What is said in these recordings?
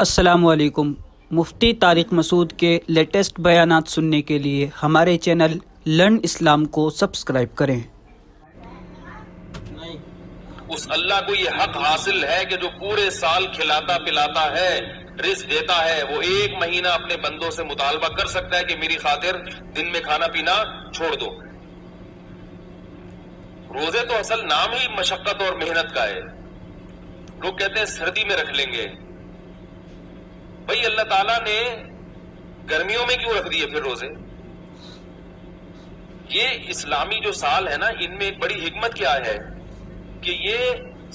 السلام علیکم۔ مفتی طارق مسعود کے لیٹسٹ بیانات سننے کے لیے ہمارے چینل لرن اسلام کو سبسکرائب کریں۔ اس اللہ کو یہ حق حاصل ہے کہ جو پورے سال کھلاتا پلاتا ہے، رزق دیتا ہے، وہ ایک مہینہ اپنے بندوں سے مطالبہ کر سکتا ہے کہ میری خاطر دن میں کھانا پینا چھوڑ دو۔ روزے تو اصل نام ہی مشقت اور محنت کا ہے۔ لوگ کہتے ہیں سردی میں رکھ لیں گے، بھئی اللہ تعالیٰ نے گرمیوں میں کیوں رکھ دیے پھر روزے؟ یہ اسلامی جو سال ہے نا، ان میں ایک بڑی حکمت کیا ہے کہ یہ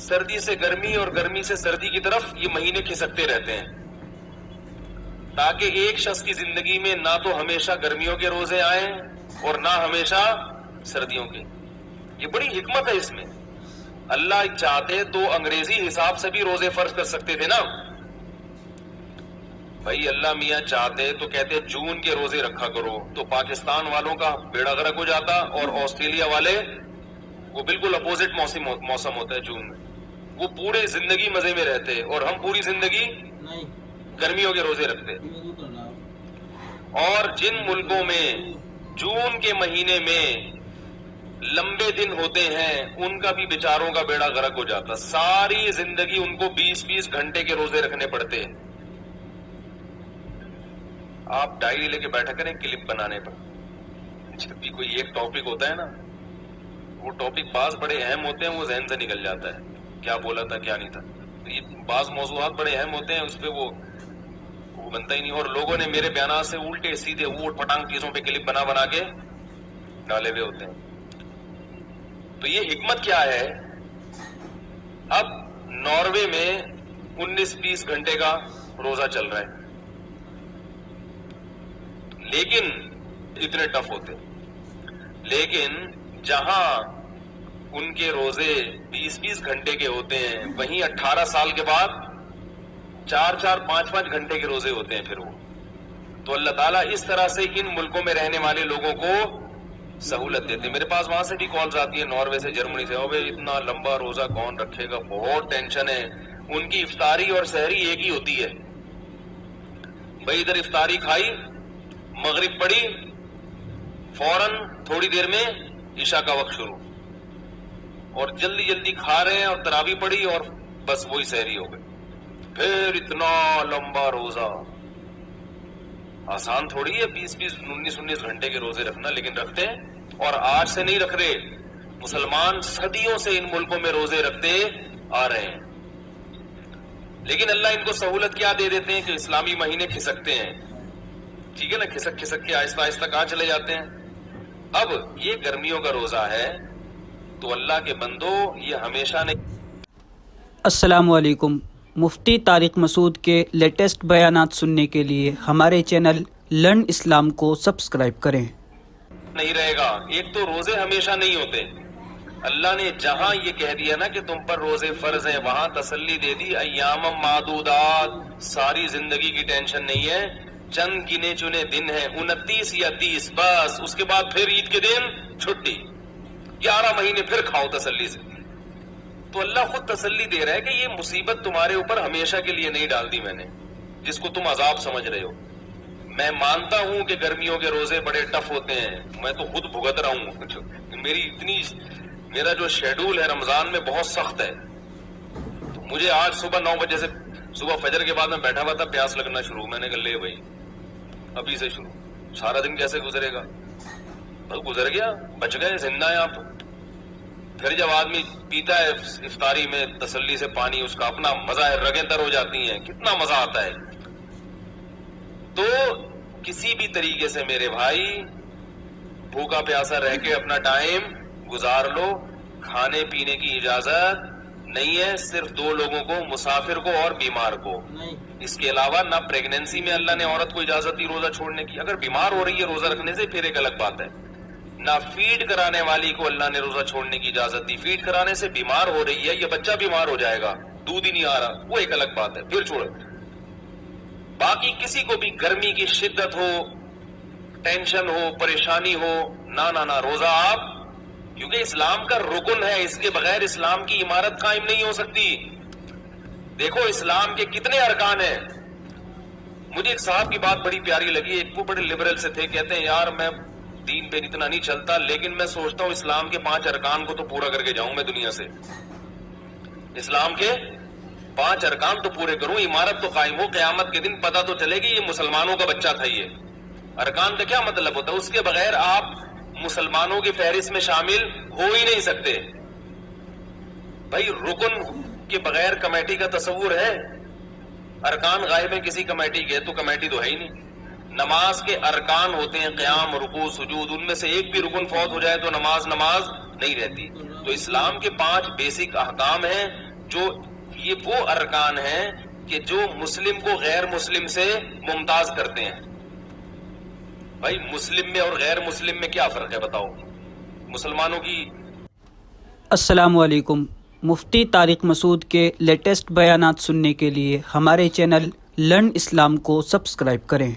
سردی سے گرمی اور گرمی سے سردی کی طرف یہ مہینے کھسکتے رہتے ہیں، تاکہ ایک شخص کی زندگی میں نہ تو ہمیشہ گرمیوں کے روزے آئیں اور نہ ہمیشہ سردیوں کے۔ یہ بڑی حکمت ہے اس میں۔ اللہ چاہتے تو انگریزی حساب سے بھی روزے فرض کر سکتے تھے نا۔ بھائی اللہ میاں چاہتے تو کہتے جون کے روزے رکھا کرو، تو پاکستان والوں کا بیڑا غرق ہو جاتا، اور آسٹریلیا والے وہ بالکل اپوزٹ موسم ہوتا ہے جون میں، وہ پورے زندگی مزے میں رہتے، اور ہم پوری زندگی گرمیوں کے روزے رکھتے۔ اور جن ملکوں میں جون کے مہینے میں لمبے دن ہوتے ہیں، ان کا بھی بیچاروں کا بیڑا غرق ہو جاتا، ساری زندگی ان کو 20-20 گھنٹے کے روزے رکھنے پڑتے ہیں۔ آپ ڈائری لے کے بیٹھا کریں کلپ بنانے پر، جب بھی کوئی ایک ٹاپک ہوتا ہے نا، وہ ٹاپک بعض بڑے اہم ہوتے ہیں، وہ ذہن سے نکل جاتا ہے، کیا بولا تھا کیا نہیں تھا۔ یہ بعض موضوعات بڑے اہم ہوتے ہیں، اس پہ وہ بنتا ہی نہیں، اور لوگوں نے میرے بیانات سے الٹے سیدھے اوٹ پٹانگ چیزوں پہ کلپ بنا کے ڈالے ہوئے ہوتے ہیں۔ تو یہ حکمت کیا ہے؟ اب ناروے میں 19-20 گھنٹے کا روزہ چل رہا ہے، لیکن اتنے ٹف ہوتے، لیکن جہاں ان کے روزے 20-20 گھنٹے کے ہوتے ہیں، وہیں 18 سال کے بعد 4-4 5-5 گھنٹے کے روزے ہوتے ہیں پھر وہ۔ تو اللہ تعالیٰ اس طرح سے ان ملکوں میں رہنے والے لوگوں کو سہولت دیتے۔ میرے پاس وہاں سے بھی کالز آتی ہیں، ناروے سے، جرمنی سے، اوے اتنا لمبا روزہ کون رکھے گا، بہت ٹینشن ہے۔ ان کی افطاری اور سحری ایک ہی ہوتی ہے، بھئی ادھر افطاری کھائی، مغرب پڑی، فوراً تھوڑی دیر میں عشاء کا وقت شروع، اور جلدی جلدی کھا رہے ہیں، اور تراویح پڑی، اور بس وہی سحری ہو گئی۔ پھر اتنا لمبا روزہ آسان تھوڑی ہے 20-19 گھنٹے کے روزے رکھنا، لیکن رکھتے ہیں۔ اور آج سے نہیں رکھ رہے، مسلمان صدیوں سے ان ملکوں میں روزے رکھتے آ رہے ہیں، لیکن اللہ ان کو سہولت کیا دے دیتے ہیں کہ اسلامی مہینے کھسکتے ہیں، ٹھیک ہے نا، کھسک کھسک کے آہستہ آہستہ کہاں چلے جاتے ہیں۔ اب یہ گرمیوں کا روزہ ہے، تو اللہ کے بندو یہ ہمیشہ نہیں۔ السلام علیکم۔ مفتی طارق مسعود کے لیٹسٹ بیانات سننے کے لیے ہمارے چینل لرن اسلام کو سبسکرائب کریں۔ نہیں رہے گا، ایک تو روزے ہمیشہ نہیں ہوتے۔ اللہ نے جہاں یہ کہہ دیا نا کہ تم پر روزے فرض ہیں، وہاں تسلی دے دی ایام معدودات، ساری زندگی کی ٹینشن نہیں ہے، چند گنے چنے دن ہیں، 29 یا 30، بس اس کے بعد پھر عید کے دن چھٹی، 11 مہینے پھر کھاؤ تسلی سے۔ تو اللہ خود تسلی دے رہا ہے کہ یہ مصیبت تمہارے اوپر ہمیشہ کے لیے نہیں ڈال دی میں نے، جس کو تم عذاب سمجھ رہے ہو۔ میں مانتا ہوں کہ گرمیوں کے روزے بڑے ٹف ہوتے ہیں، میں تو خود بھگت رہا ہوں، میرا جو شیڈول ہے رمضان میں بہت سخت ہے۔ تو مجھے آج صبح 9 بجے سے، صبح فجر کے بعد میں بیٹھا ہوا تھا، پیاس لگنا شروع، میں نے کہا لے بھائی ابھی سے شروع، سارا دن کیسے گزرے گا؟ بس گزر گیا، بچ گئے، زندہ ہیں آپ۔ پھر جب آدمی پیتا ہے افطاری میں تسلی سے پانی، اس کا اپنا مزہ ہے، رگیں تر ہو جاتی ہیں، کتنا مزہ آتا ہے۔ تو کسی بھی طریقے سے میرے بھائی بھوکا پیاسا رہ کے اپنا ٹائم گزار لو، کھانے پینے کی اجازت نہیں ہے، صرف 2 لوگوں کو، مسافر کو اور بیمار کو۔ اس کے علاوہ نہ پریگننسی میں اللہ نے عورت کو اجازت دی روزہ چھوڑنے کی، اگر بیمار ہو رہی ہے روزہ رکھنے سے پھر ایک الگ بات ہے، نہ فیڈ کرانے والی کو اللہ نے روزہ چھوڑنے کی اجازت دی، فیڈ کرانے سے بیمار ہو رہی ہے، یہ بچہ بیمار ہو جائے گا، دودھ ہی نہیں آ رہا، وہ ایک الگ بات ہے، پھر چھوڑ۔ باقی کسی کو بھی گرمی کی شدت ہو، ٹینشن ہو، پریشانی ہو، نہ روزہ آپ، کیونکہ اسلام کا رکن ہے، اس کے بغیر اسلام کی عمارت قائم نہیں ہو سکتی۔ دیکھو اسلام کے کتنے ارکان ہیں، مجھے ایک صاحب کی بات بڑی پیاری لگی. ایک وہ بڑے لبرل سے تھے, کہتے ہیں یار میں دین پہ اتنا نہیں چلتا, لیکن میں سوچتا ہوں اسلام کے 5 ارکان کو تو پورا کر کے جاؤں میں دنیا سے. اسلام کے 5 ارکان تو پورے کروں, عمارت تو قائم ہو, قیامت کے دن پتہ تو چلے گی یہ مسلمانوں کا بچہ تھا. یہ ارکان کا کیا مطلب ہوتا ہے؟ اس کے بغیر آپ مسلمانوں کی فہرست میں شامل ہو ہی نہیں سکتے. بھائی رکن کے بغیر کمیٹی کا تصور ہے؟ ارکان غائب ہیں کسی کمیٹی کے, تو کمیٹی تو ہے ہی نہیں. نماز کے ارکان ہوتے ہیں قیام, رکوع, سجود, ان میں سے ایک بھی رکن فوت ہو جائے تو نماز نہیں رہتی. تو اسلام کے 5 بیسک احکام ہیں, جو یہ وہ ارکان ہیں کہ جو مسلم کو غیر مسلم سے ممتاز کرتے ہیں. بھائی مسلم میں اور غیر مسلم میں کیا فرق ہے بتاؤ؟ مسلمانوں کی. السلام علیکم. مفتی طارق مسعود کے لیٹسٹ بیانات سننے کے لیے ہمارے چینل لرن اسلام کو سبسکرائب کریں.